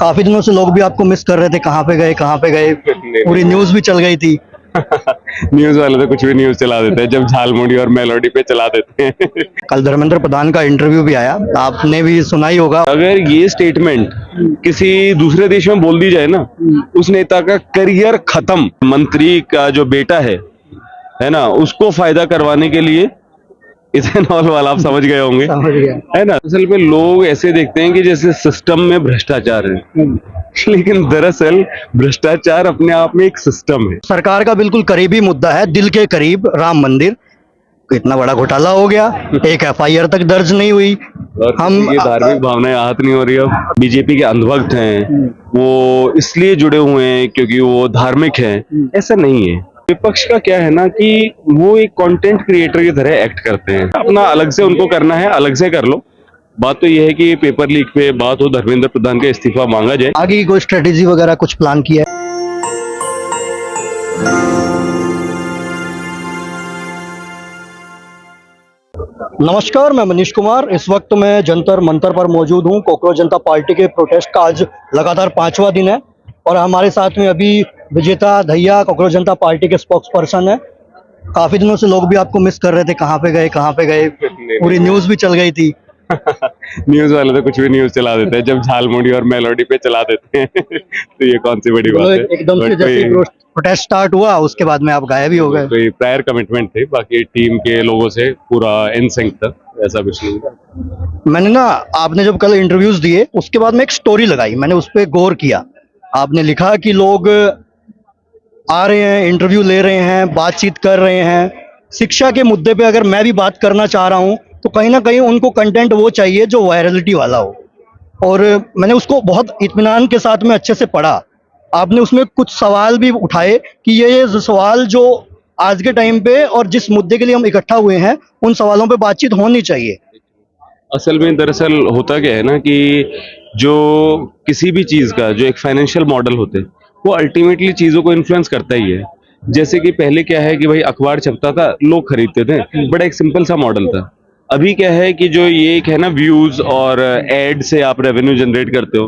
काफी दिनों से लोग भी आपको मिस कर रहे थे, कहाँ पे गए कहाँ पे गए, पूरी न्यूज भी चल गई थी। न्यूज वाले तो कुछ भी न्यूज चला देते हैं, जब झालमुड़ी और मेलोडी पे चला देते हैं। कल धर्मेंद्र प्रधान का इंटरव्यू भी आया, आपने भी सुना ही होगा। अगर ये स्टेटमेंट किसी दूसरे देश में बोल दी जाए ना, उस नेता का करियर खत्म। मंत्री का जो बेटा है ना, उसको फायदा करवाने के लिए इथेनॉल वाला, आप समझ गए होंगे, समझ गया। है ना। असल में लोग ऐसे देखते हैं कि जैसे सिस्टम में भ्रष्टाचार है, लेकिन दरअसल भ्रष्टाचार अपने आप में एक सिस्टम है। सरकार का बिल्कुल करीबी मुद्दा है, दिल के करीब राम मंदिर। इतना बड़ा घोटाला हो गया, एक एफआईआर तक दर्ज नहीं हुई। और हम ये धार्मिक भावनाएं आहत नहीं हो रही। अब बीजेपी के अंधभक्त हैं, वो इसलिए जुड़े हुए हैं क्योंकि वो धार्मिक हैं, ऐसा नहीं है। विपक्ष का क्या है ना कि वो एक कंटेंट क्रिएटर की तरह एक्ट करते हैं। अपना अलग से उनको करना है, अलग से कर लो। बात तो ये है कि पेपर लीक पे बात हो, धर्मेंद्र प्रधान का इस्तीफा मांगा जाए। आगे की कोई स्ट्रेटेजी वगैरह कुछ प्लान किया है? नमस्कार, मैं मनीष कुमार। इस वक्त मैं जंतर मंतर पर मौजूद हूं। कॉकरोच जनता पार्टी के प्रोटेस्ट का आज लगातार 5वां दिन है और हमारे साथ में अभी विजेता दहिया कॉकरोच जनता पार्टी के स्पोक्स पर्सन है। काफी दिनों से लोग भी आपको मिस कर रहे थे, कहाँ पे गए, पूरी न्यूज भी चल गई थी। न्यूज वाले तो कुछ भी न्यूज चला देते हैं, जब झालमुड़ी और मेलोडी पे चला देते हैं। तो ये कौन सी बड़ी बात है। एकदम से जैसे प्रोटेस्ट स्टार्ट हुआ उसके बाद में आप गायब ही हो गए। कोई प्रायर कमिटमेंट थे, बाकी टीम के लोगों से पूरा इन सिंक था, ऐसा कुछ नहीं। मैंने ना, आपने जब कल इंटरव्यूज दिए उसके बाद में एक स्टोरी लगाई, मैंने उस पर गौर किया। आपने लिखा कि लोग आ रहे हैं, इंटरव्यू ले रहे हैं, बातचीत कर रहे हैं। शिक्षा के मुद्दे पे अगर मैं भी बात करना चाह रहा हूं तो कहीं ना कहीं उनको कंटेंट वो चाहिए जो वायरलिटी वाला हो। और मैंने उसको बहुत इत्मीनान के साथ में अच्छे से पढ़ा। आपने उसमें कुछ सवाल भी उठाए कि ये सवाल जो आज के टाइम पे और जिस मुद्दे के लिए हम इकट्ठा हुए हैं उन सवालों पे बातचीत होनी चाहिए। असल में दरअसल होता क्या है ना कि जो किसी भी चीज का जो एक फाइनेंशियल मॉडल होते हैं, वो अल्टीमेटली चीजों को इन्फ्लुएंस करता ही है। जैसे कि पहले क्या है कि भाई अखबार छपता था, लोग खरीदते थे, बड़ा एक सिंपल सा मॉडल था। अभी क्या है कि जो ये एक है ना, व्यूज और एड से आप रेवेन्यू जनरेट करते हो,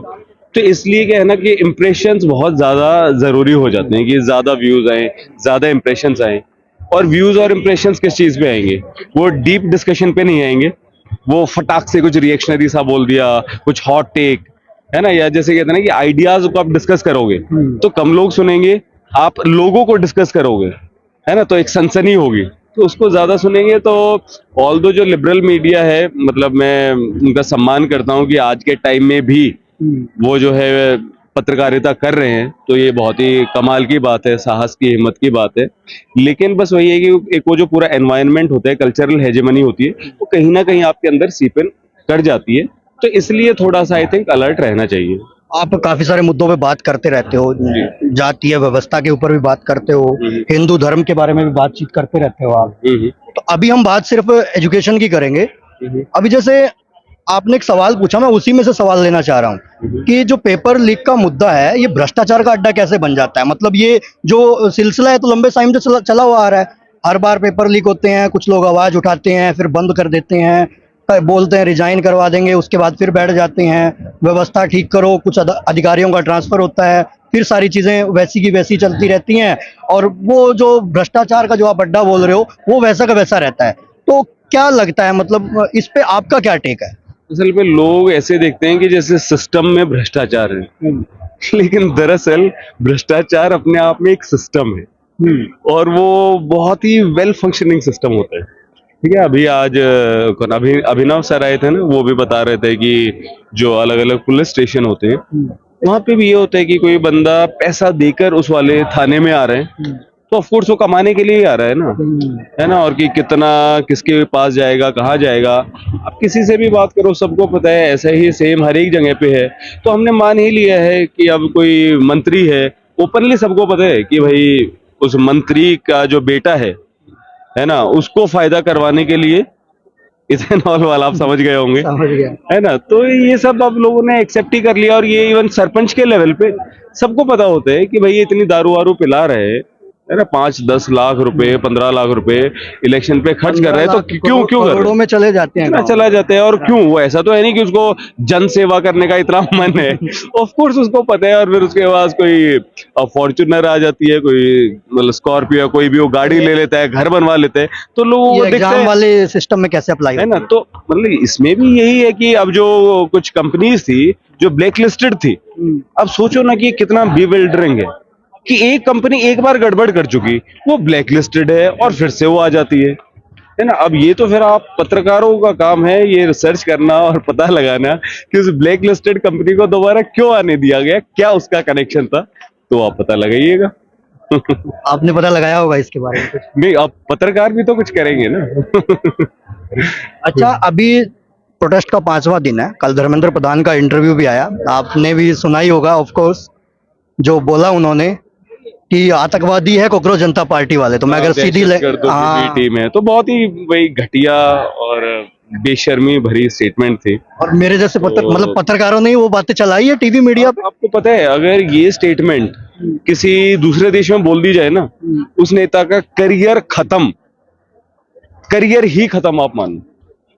तो इसलिए क्या है ना कि इम्प्रेशंस बहुत ज्यादा जरूरी हो जाते हैं कि ज्यादा व्यूज आए, ज्यादा इम्प्रेशंस आए। और व्यूज और इम्प्रेशंस किस चीज पे आएंगे, वो डीप डिस्कशन पे नहीं आएंगे। वो फटाक से कुछ रिएक्शनरी सा बोल दिया, कुछ हॉट टेक, है ना, या जैसे कहते हैं ना कि आइडियाज को आप डिस्कस करोगे तो कम लोग सुनेंगे। आप लोगों को डिस्कस करोगे, है ना, तो एक सनसनी होगी, तो उसको ज्यादा सुनेंगे। तो ऑल्दो जो लिबरल मीडिया है, मतलब मैं उनका सम्मान करता हूँ कि आज के टाइम में भी वो जो है पत्रकारिता कर रहे हैं, तो ये बहुत ही कमाल की बात है, साहस की, हिम्मत की बात है। लेकिन बस वही है कि एक वो जो पूरा एनवायरनमेंट होता है, कल्चरल हेजेमनी होती है, वो कहीं ना कहीं आपके अंदर सीप इन कर जाती है। तो इसलिए थोड़ा सा आई थिंक अलर्ट रहना चाहिए। आप काफी सारे मुद्दों पे बात करते रहते हो, जातीय व्यवस्था के ऊपर भी बात करते हो, हिंदू धर्म के बारे में भी बातचीत करते रहते हो आप। तो अभी हम बात सिर्फ एजुकेशन की करेंगे। अभी जैसे आपने एक सवाल पूछा, मैं उसी में से सवाल लेना चाह रहा हूँ कि जो पेपर लीक का मुद्दा है, ये भ्रष्टाचार का अड्डा कैसे बन जाता है? मतलब ये जो सिलसिला है तो लंबे टाइम से चला हुआ आ रहा है। हर बार पेपर लीक होते हैं, कुछ लोग आवाज उठाते हैं, फिर बंद कर देते हैं, बोलते हैं रिजाइन करवा देंगे, उसके बाद फिर बैठ जाते हैं, व्यवस्था ठीक करो, कुछ अधिकारियों का ट्रांसफर होता है, फिर सारी चीजें वैसी की वैसी चलती रहती हैं और वो जो भ्रष्टाचार का जो आप अड्डा बोल रहे हो वो वैसा का वैसा रहता है। तो क्या लगता है, मतलब इस पे आपका क्या टेक है? असल में लोग ऐसे देखते हैं कि जैसे सिस्टम में भ्रष्टाचार है, लेकिन दरअसल भ्रष्टाचार अपने आप में एक सिस्टम है और वो बहुत ही वेल फंक्शनिंग सिस्टम होता है। ठीक है, अभी आज अभिनव सर आए थे ना, वो भी बता रहे थे कि जो अलग अलग पुलिस स्टेशन होते हैं, वहां पे भी ये होता है कि कोई बंदा पैसा देकर उस वाले थाने में आ रहे हैं, तो ऑफकोर्स वो कमाने के लिए ही आ रहा है ना, है ना। और कि कितना किसके पास जाएगा, कहाँ जाएगा, आप किसी से भी बात करो, सबको पता है। ऐसा ही सेम हर एक जगह पे है। तो हमने मान ही लिया है कि अब कोई मंत्री है, ओपनली सबको पता है कि भाई उस मंत्री का जो बेटा है ना, उसको फायदा करवाने के लिए इथेनॉल वाला, आप समझ गए होंगे, समझ गया। है ना। तो ये सब अब लोगों ने एक्सेप्ट ही कर लिया। और ये इवन सरपंच के लेवल पे सबको पता होता है कि भाई ये इतनी दारू वारू पिला रहे हैं, है ना, 5-10 लाख रुपए, 15 लाख रुपए इलेक्शन पे खर्च कर रहे हैं, तो क्यों क्यों कर रहे करोड़ों हैं? में चले जाते हैं ना गाँव। चला जाता है, और क्यों? वो ऐसा तो है नहीं कि उसको जन सेवा करने का इतना मन है। ऑफ कोर्स उसको पता है, और फिर उसके पास कोई फॉर्च्यूनर आ जाती है, कोई मतलब स्कॉर्पियो, कोई भी वो गाड़ी ले लेता है, घर बनवा लेते हैं, तो लोगों ये को दिखता एग्जाम है, वाले सिस्टम में कैसे अप्लाई है होता ना। तो मतलब इसमें भी यही है कि अब जो कुछ कंपनीज थी जो ब्लैक लिस्टेड थी, है? अब सोचो ना कि कितना बिविल्डरिंग है कि एक कंपनी एक बार गड़बड़ कर चुकी, वो ब्लैक लिस्टेड है और फिर से वो आ जाती है ना। अब ये तो फिर आप पत्रकारों का काम है ये रिसर्च करना और पता लगाना कि उस ब्लैक लिस्टेड कंपनी को दोबारा क्यों आने दिया गया, क्या उसका कनेक्शन था, तो आप पता लगाइएगा। आपने पता लगाया होगा इसके बारे में कुछ? नहीं, अब पत्रकार भी तो कुछ करेंगे ना। अच्छा, अभी प्रोटेस्ट का 5वां दिन है, कल धर्मेंद्र प्रधान का इंटरव्यू भी आया, आपने भी सुना ही होगा ऑफ कोर्स। जो बोला उन्होंने कि आतंकवादी है कॉकरोच जनता पार्टी वाले, तो मैं अगर सीधी दहशतगर्दों की भी टीम है, तो बहुत ही वही घटिया और बेशर्मी भरी स्टेटमेंट थी। और मेरे जैसे मतलब तो पत्रकारों ने ही वो बातें चलाई है टीवी मीडिया पे। आपको पता है, अगर ये स्टेटमेंट किसी दूसरे देश में बोल दी जाए ना, उस नेता का करियर खत्म, करियर ही खत्म आप मान लो,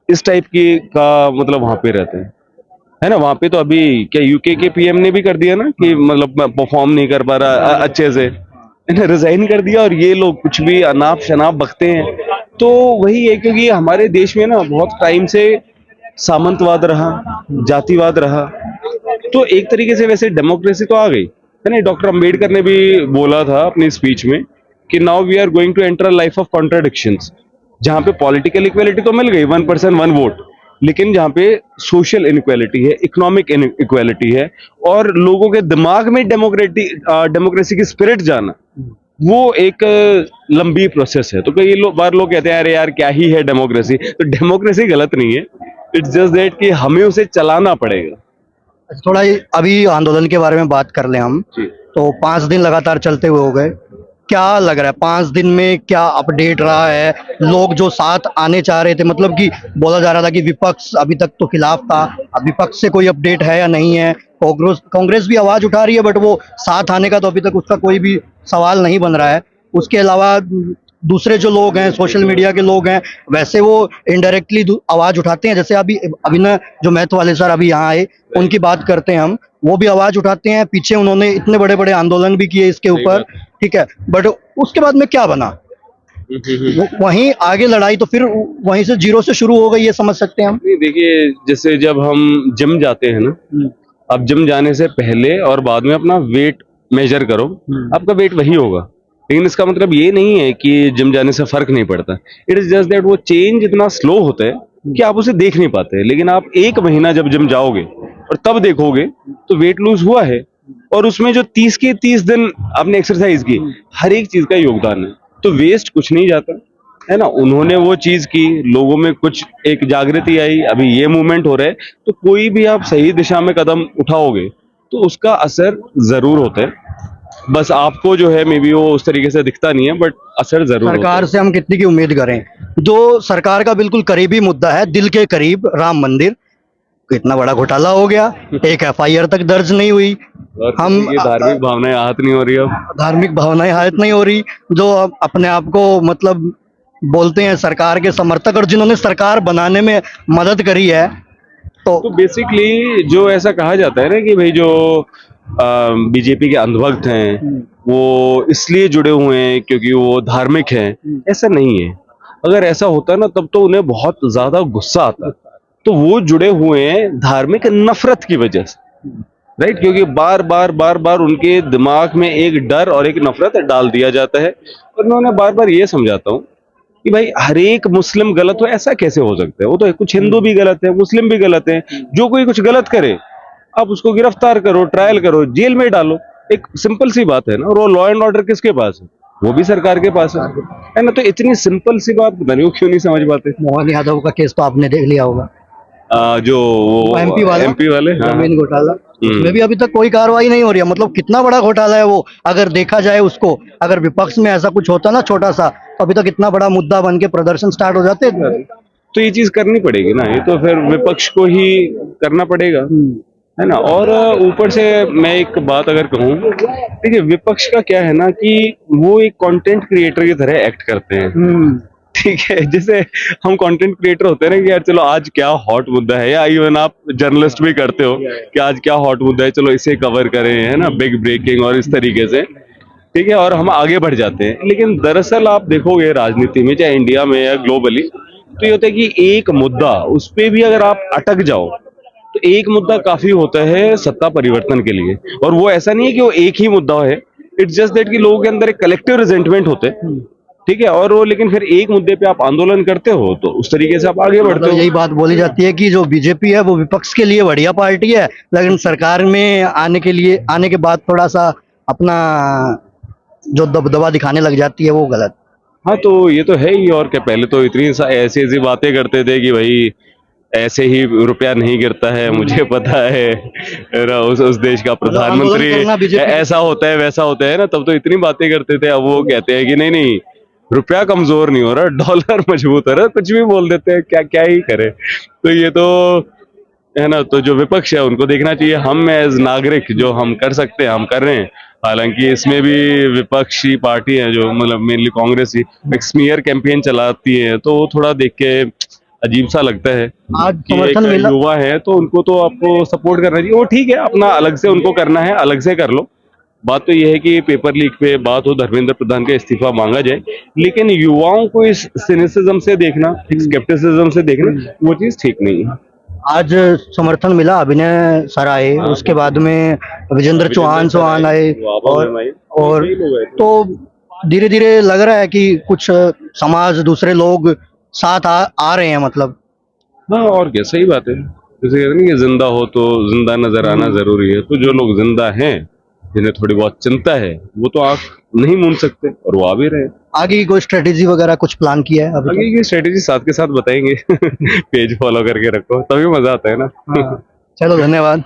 इस टाइप की का मतलब वहां पे रहते हैं, है ना। वहां पे तो अभी क्या यूके के पीएम ने भी कर दिया ना कि मतलब परफॉर्म नहीं कर पा रहा अच्छे से, है ना, रिजाइन कर दिया, और ये लोग कुछ भी अनाप शनाप बकते हैं। तो वही है, क्योंकि हमारे देश में ना बहुत टाइम से सामंतवाद रहा, जातिवाद रहा, तो एक तरीके से वैसे डेमोक्रेसी तो आ गई, है ना। डॉक्टर अंबेडकर ने भी बोला था अपनी स्पीच में कि now we are going to enter life of contradictions, जहां पे पॉलिटिकल इक्वेलिटी तो मिल गई, 1% 1 वोट, लेकिन जहां पे सोशल इनइक्वालिटी है, इकोनॉमिक इक्वालिटी है, और लोगों के दिमाग में डेमोक्रेसी की स्पिरिट जाना, वो एक लंबी प्रोसेस है। तो कई बार लोग कहते हैं अरे यार क्या ही है डेमोक्रेसी, तो डेमोक्रेसी गलत नहीं है, इट्स जस्ट दैट कि हमें उसे चलाना पड़ेगा। थोड़ा अभी आंदोलन के बारे में बात कर लें हम, जी। तो 5 दिन लगातार चलते हुए हो गए, क्या लग रहा है 5 दिन में क्या अपडेट रहा है? लोग जो साथ आने चाह रहे थे, मतलब कि बोला जा रहा था कि विपक्ष अभी तक तो खिलाफ था, अब विपक्ष से कोई अपडेट है या नहीं है? कांग्रेस कांग्रेस भी आवाज उठा रही है, बट वो साथ आने का तो अभी तक उसका कोई भी सवाल नहीं बन रहा है। उसके अलावा दूसरे जो लोग हैं, सोशल मीडिया के लोग हैं, वैसे वो इनडायरेक्टली आवाज उठाते हैं, जैसे अभी अभिनव जो मैथ वाले सर अभी यहाँ आए, उनकी बात करते हैं हम, वो भी आवाज उठाते हैं। पीछे उन्होंने इतने बड़े बड़े आंदोलन भी किए इसके ऊपर, ठीक है, बट उसके बाद में क्या बना? वहीं आगे लड़ाई तो फिर वहीं से जीरो से शुरू हो गई, ये समझ सकते हैं हम। नहीं, देखिए, जैसे जब हम जिम जाते हैं ना, अब जिम जाने से पहले और बाद में अपना वेट मेजर करो, आपका वेट वही होगा, लेकिन इसका मतलब ये नहीं है कि जिम जाने से फर्क नहीं पड़ता। इट इज जस्ट दैट वो चेंज इतना स्लो होता है कि आप उसे देख नहीं पाते, लेकिन आप 1 महीना जब जिम जाओगे और तब देखोगे तो वेट लूज हुआ है, और उसमें जो 30 के 30 दिन आपने एक्सरसाइज की, हर एक चीज का योगदान है, तो वेस्ट कुछ नहीं जाता, है ना। उन्होंने वो चीज की, लोगों में कुछ एक जागृति आई, अभी ये मूवमेंट हो रहा है, तो कोई भी आप सही दिशा में कदम उठाओगे तो उसका असर जरूर होता है। बस आपको जो है मे बी वो उस तरीके से दिखता नहीं है, बट असर जरूर होता सरकार है। से हम कितनी की उम्मीद करें? जो सरकार का बिल्कुल करीबी मुद्दा है, दिल के करीब राम मंदिर, इतना बड़ा घोटाला हो गया, एक एफआईआर तक दर्ज नहीं हुई। और हम किसी की धार्मिक भावनाएं आहत नहीं हो रही अब। धार्मिक भावनाएं हायत नहीं हो रही, जो अपने आप को मतलब बोलते हैं सरकार के समर्थक, और जिन्होंने सरकार बनाने में मदद करी है, तो तो बेसिकली जो ऐसा कहा जाता है ना कि भाई जो बीजेपी के अंधभक्त हैं वो इसलिए जुड़े हुए हैं क्योंकि वो धार्मिक हैं, ऐसा नहीं है। अगर ऐसा होता ना तब तो उन्हें बहुत ज्यादा गुस्सा आता, तो वो जुड़े हुए हैं धार्मिक नफरत की वजह से, राइट, क्योंकि बार बार बार बार उनके दिमाग में एक डर और एक नफरत डाल दिया जाता है। और मैं उन्हें बार बार ये समझाता हूँ कि भाई हर एक मुस्लिम गलत हो ऐसा कैसे हो सकता है, वो तो कुछ हिंदू भी गलत है, मुस्लिम भी गलत है, जो कोई कुछ गलत करे आप उसको गिरफ्तार करो, ट्रायल करो, जेल में डालो, एक सिंपल सी बात है ना। और वो लॉ एंड ऑर्डर किसके पास है? वो भी सरकार के पास है ना। तो इतनी सिंपल सी बात पता नहीं वो क्यों नहीं समझ पाते। मोहन यादव का केस तो आपने देख लिया होगा, जो वो एमपी वाले, हाँ, जमीन घोटाला, उसमें भी अभी तक कोई कार्रवाई नहीं हो रही है। मतलब कितना बड़ा घोटाला है वो, अगर देखा जाए उसको, अगर विपक्ष में ऐसा कुछ होता ना छोटा सा, तो अभी तक इतना बड़ा मुद्दा बन के प्रदर्शन स्टार्ट हो जाते हैं। तो ये चीज करनी पड़ेगी ना, ये तो फिर विपक्ष को ही करना पड़ेगा। है ना। और ऊपर से मैं एक बात अगर कहूँ, देखिए विपक्ष का क्या है ना कि वो एक कंटेंट क्रिएटर की तरह एक्ट करते हैं। ठीक है, जैसे हम कंटेंट क्रिएटर होते हैं ना कि यार चलो आज क्या हॉट मुद्दा है, या इवन आप जर्नलिस्ट भी करते हो कि आज क्या हॉट मुद्दा है, चलो इसे कवर करें, है ना, बिग ब्रेकिंग और इस तरीके से, ठीक है, और हम आगे बढ़ जाते हैं। लेकिन दरअसल आप देखोगे राजनीति में, चाहे इंडिया में या ग्लोबली, तो ये होता है कि एक मुद्दा उस पे भी अगर आप अटक जाओ तो एक मुद्दा काफी होता है सत्ता परिवर्तन के लिए। और वो ऐसा नहीं है कि वो एक ही मुद्दा है, इट्स जस्ट दैट कि लोगों के अंदर एक कलेक्टिव रिजेंटमेंट होते हैं, ठीक है, और वो लेकिन फिर एक मुद्दे पे आप आंदोलन करते हो तो उस तरीके से आप आगे बढ़ते मतलब हो। यही बात बोली जाती है कि जो बीजेपी है वो विपक्ष के लिए बढ़िया पार्टी है, लेकिन सरकार में आने के बाद थोड़ा सा अपना जो दबदबा दिखाने लग जाती है वो गलत। हाँ तो ये तो है ही, और क्या, पहले तो इतनी ऐसी ऐसी बातें करते थे कि भाई ऐसे ही रुपया नहीं गिरता है, मुझे पता है ना, उस देश का मतलब प्रधानमंत्री आंदोलन करना बीजेपी ऐसा होता है वैसा होता है ना, तब तो इतनी बातें करते थे। अब वो कहते हैं कि नहीं नहीं, रुपया कमजोर नहीं हो रहा, डॉलर मजबूत हो रहा, कुछ भी बोल देते हैं, क्या क्या ही करे। तो ये तो है ना, तो जो विपक्ष है उनको देखना चाहिए, हम एज नागरिक जो हम कर सकते हैं हम कर रहे हैं। हालांकि इसमें भी विपक्षी पार्टी है जो मतलब मेनली कांग्रेस ही एक स्मीयर कैंपेन चलाती है, तो वो थोड़ा देख के अजीब सा लगता है आज कि एक समर्थन मिला। युवा है तो उनको तो आपको सपोर्ट करना चाहिए। वो ठीक है, अपना अलग से उनको करना है अलग से कर लो। बात तो यह है कि पेपर लीक पे बात हो, धर्मेंद्र प्रधान का इस्तीफा मांगा जाए, लेकिन युवाओं को इस सिनिसिज्म से देखना, स्केप्टिसिज्म से देखना, वो चीज ठीक नहीं है। आज समर्थन मिला, अभिनय सर आए, उसके बाद में विजेंद्र चौहान आए, और तो धीरे धीरे लग रहा है कि कुछ समाज दूसरे लोग साथ आ रहे हैं मतलब। हाँ और क्या, सही बात है। जैसे कहते हैं ना कि जिंदा हो तो जिंदा नजर आना जरूरी है, तो जो लोग जिंदा हैं जिन्हें थोड़ी बहुत चिंता है वो तो आंख नहीं मूंद सकते, और वो आ भी रहे हैं। आगे की कोई स्ट्रेटेजी वगैरह कुछ प्लान किया है अभी आगे की स्ट्रेटेजी साथ के साथ बताएंगे पेज फॉलो करके रखो तभी मजा आता है ना। तक? हाँ, चलो धन्यवाद।